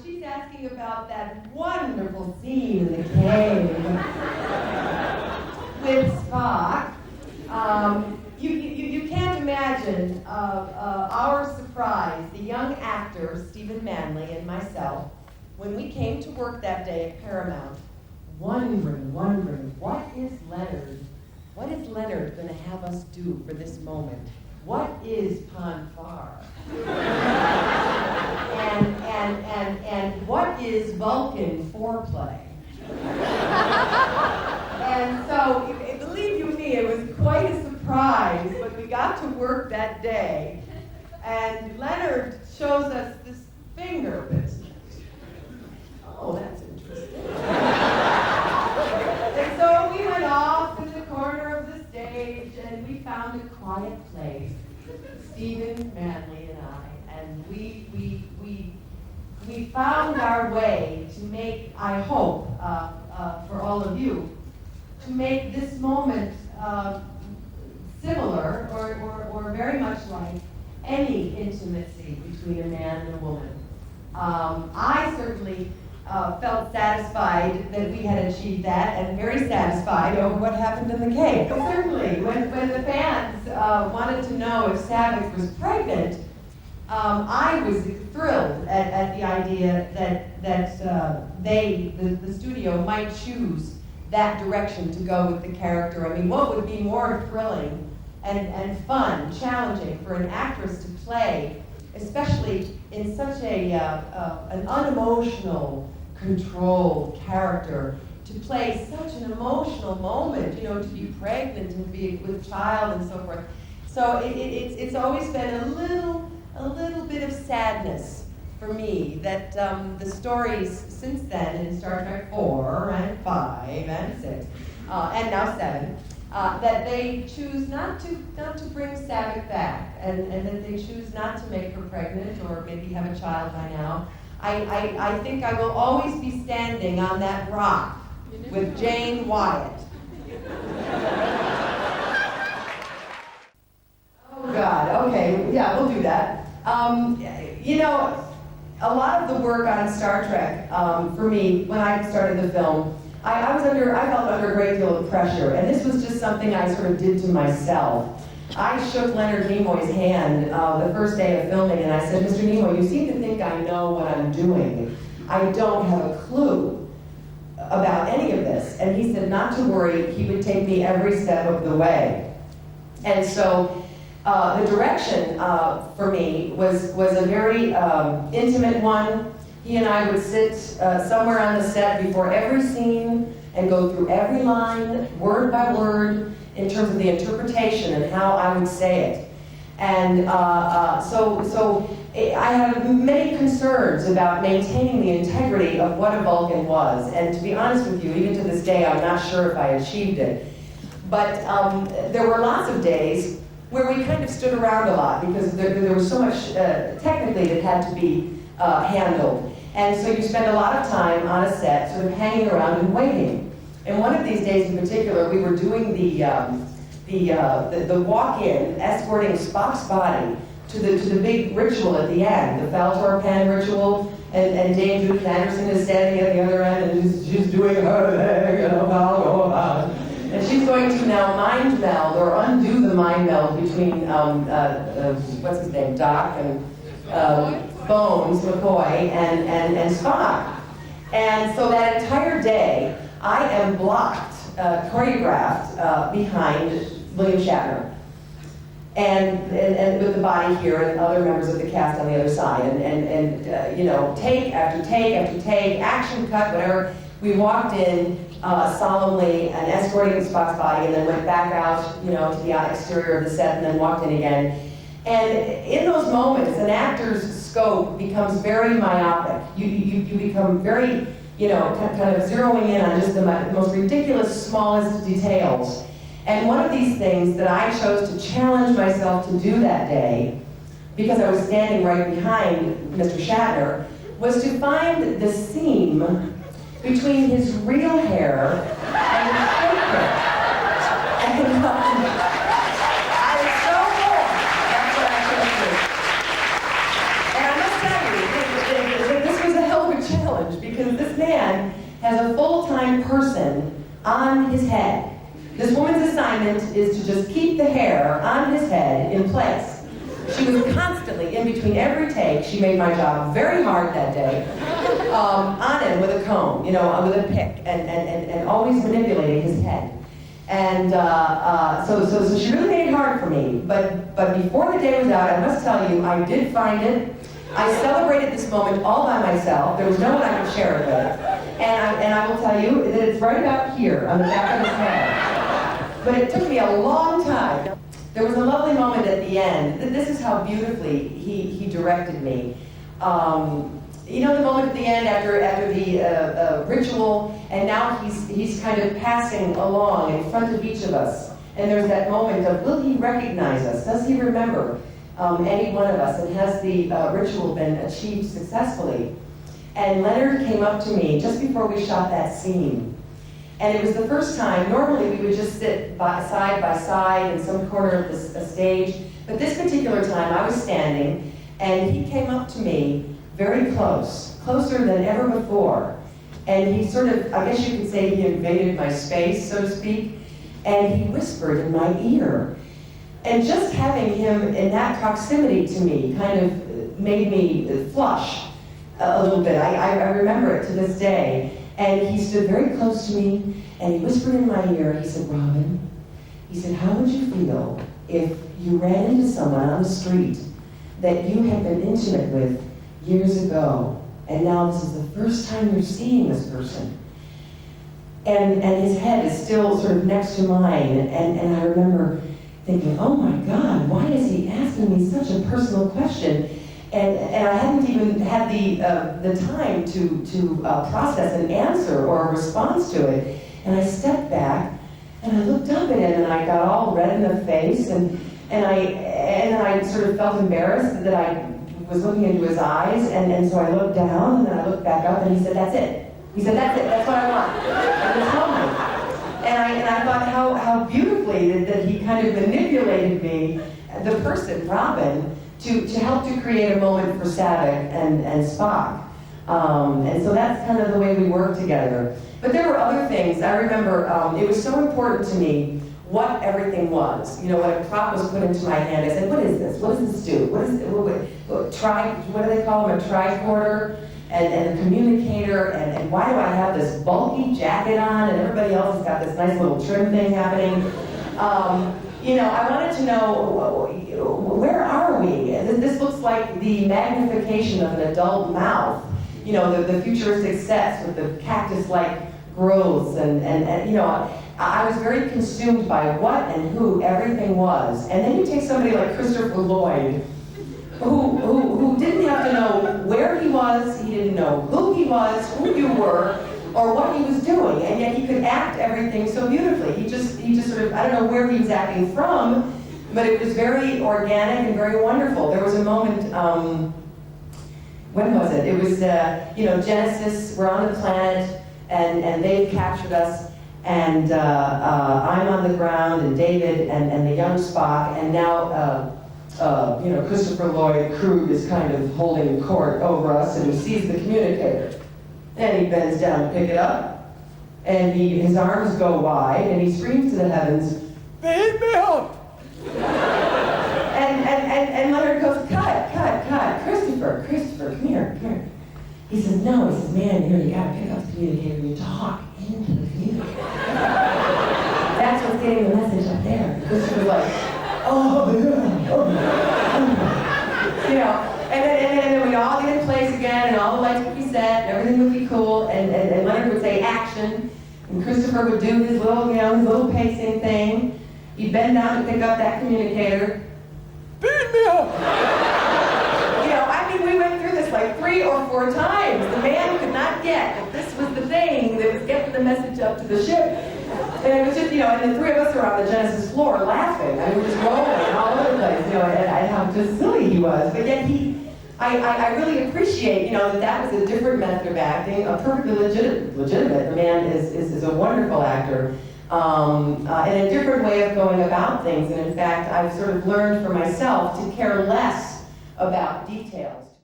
she's asking about that wonderful scene in the cave with Spock. You can't imagine our surprise, the young actor, Stephen Manley, and myself, when we came to work that day at Paramount, wondering, what is Leonard going to have us do for this moment? What is Ponfar? and what is Vulcan foreplay? And so, believe you me, it was quite a surprise when we got to work that day, and Leonard shows us this finger business. Oh, that's interesting. And so we went off in the corner of the stage, and we found a quiet place, Stephen Manley and I, and we found our way to make, I hope, for all of you, to make this moment similar or very much like any intimacy between a man and a woman. I certainly felt satisfied that we had achieved that, and very satisfied over what happened in the cave. But certainly, when the fans wanted to know if Savick was pregnant, I was thrilled at the idea that the studio might choose that direction to go with the character. I mean, what would be more thrilling and fun, challenging for an actress to play, especially in such an unemotional, controlled character, to play such an emotional moment, you know, to be pregnant and be with child and so forth. So it's always been a little bit of sadness for me that the stories since then in Star Trek 4 and 5 and 6 and now 7, that they choose not to bring Savick back, and that they choose not to make her pregnant or maybe have a child by now. I think I will always be standing on that rock with Jane Wyatt. Oh God, okay, yeah, we'll do that. You know, a lot of the work on Star Trek, for me, when I started the film, I felt under a great deal of pressure, and this was just something I sort of did to myself. I shook Leonard Nimoy's hand the first day of filming, and I said, Mr. Nimoy, you seem to think I know what I'm doing. I don't have a clue about any of this. And he said not to worry, he would take me every step of the way. And so the direction for me was a very intimate one. He and I would sit somewhere on the set before every scene and go through every line, word by word, in terms of the interpretation and how I would say it. And so I had many concerns about maintaining the integrity of what a Vulcan was. And to be honest with you, even to this day, I'm not sure if I achieved it. But there were lots of days where we kind of stood around a lot because there was so much technically that had to be handled. And so you spend a lot of time on a set sort of hanging around and waiting. And one of these days in particular, we were doing the walk-in, escorting Spock's body to the big ritual at the end, the Faltor Pan ritual, and Dame Judith Anderson is standing at the other end, and she's doing her thing, you know, and she's going to now mind meld, or undo the mind meld between, what's his name, Doc, and Bones, McCoy, and Spock. And so that entire day, I am blocked, choreographed behind William Shatner, and with the body here and other members of the cast on the other side, and you know, take after take after take, action cut, whatever. We walked in solemnly and escorting Spock's body, and then went back out, you know, to the exterior of the set, and then walked in again. And in those moments, an actor's scope becomes very myopic. You become very, you know, kind of zeroing in on just the most ridiculous, smallest details. And one of these things that I chose to challenge myself to do that day, because I was standing right behind Mr. Shatner, was to find the seam between his real hair and his fake hair. And I was so bored. That's what I chose to do. And I must tell you, this was a hell of a man has a full-time person on his head. This woman's assignment is to just keep the hair on his head in place. She was constantly, in between every take, she made my job very hard that day, on him with a comb, you know, with a pick, and always manipulating his head. And so she really made it hard for me. But before the day was out, I must tell you, I did find it. I celebrated this moment all by myself. There was no one I could share it with. And I will tell you that it's right about here, on the back of his head. But it took me a long time. There was a lovely moment at the end. This is how beautifully he directed me. You know the moment at the end after the ritual, and now he's kind of passing along in front of each of us. And there's that moment of, will he recognize us? Does he remember any one of us? And has the ritual been achieved successfully? And Leonard came up to me just before we shot that scene. And it was the first time. Normally we would just sit side by side in some corner of the stage. But this particular time I was standing, and he came up to me very close, closer than ever before. And he sort of, I guess you could say he invaded my space, so to speak. And he whispered in my ear. And just having him in that proximity to me kind of made me flush a little bit. I remember it to this day. And he stood very close to me, and he whispered in my ear, he said, Robin, he said, how would you feel if you ran into someone on the street that you had been intimate with years ago, and now this is the first time you're seeing this person? And his head is still sort of next to mine, and I remember thinking, oh my God, why is he asking me such a personal question? And I hadn't even had the time to process an answer or a response to it. And I stepped back, and I looked up at him, and I got all red in the face, and I sort of felt embarrassed that I was looking into his eyes, and so I looked down, and then I looked back up, and he said, that's it. He said, that's it, that's what I want. And he told me. And I thought how beautifully that he kind of manipulated me, the person, Robin, to help to create a moment for Savick and Spock. And so that's kind of the way we worked together. But there were other things. I remember it was so important to me what everything was. You know, when a prop was put into my hand, I said, what is this? What does this do? What is it? What do they call them? A tricorder and a communicator, and why do I have this bulky jacket on and everybody else has got this nice little trim thing happening? You know, I wanted to know, where are we? This looks like the magnification of an adult mouth. You know, the futuristic sets with the cactus-like growths, and you know, I was very consumed by what and who everything was. And then you take somebody like Christopher Lloyd, who didn't have to know where he was, he didn't know who he was, who you were, or what he was doing, and yet he could act everything so beautifully. He just sort of, I don't know where he was acting from, but it was very organic and very wonderful. There was a moment, when was it? It was, you know, Genesis, we're on the planet, and they've captured us, and I'm on the ground, and David, and the young Spock, and now, you know, Christopher Lloyd Krug is kind of holding court over us, and he sees the communicator. And he bends down to pick it up, and his arms go wide, and he screams to the heavens, "Beam me up!" and Leonard goes, cut, Christopher, come here. He says, no, he says, man, you gotta pick up the communicator and you talk into the communicator. That's what's getting the message up there. Christopher's like, oh, you know. And then we'd all get in place again, and all the lights would be set, and everything would be cool, and Leonard would say action, and Christopher would do his little, you know, his little pacing thing. He'd bend down to pick up that communicator. Beat me up! You know, I mean, we went through this like 3 or 4 times. The man could not get that this was the thing that was getting the message up to the ship. And it was just, you know, and the 3 of us are on the Genesis floor laughing. I mean, we're just rolling all over the place, you know, and how just silly he was. But yet I really appreciate, you know, that was a different method of acting, a perfectly legitimate. The man is a wonderful actor, and a different way of going about things. And in fact, I've sort of learned for myself to care less about details.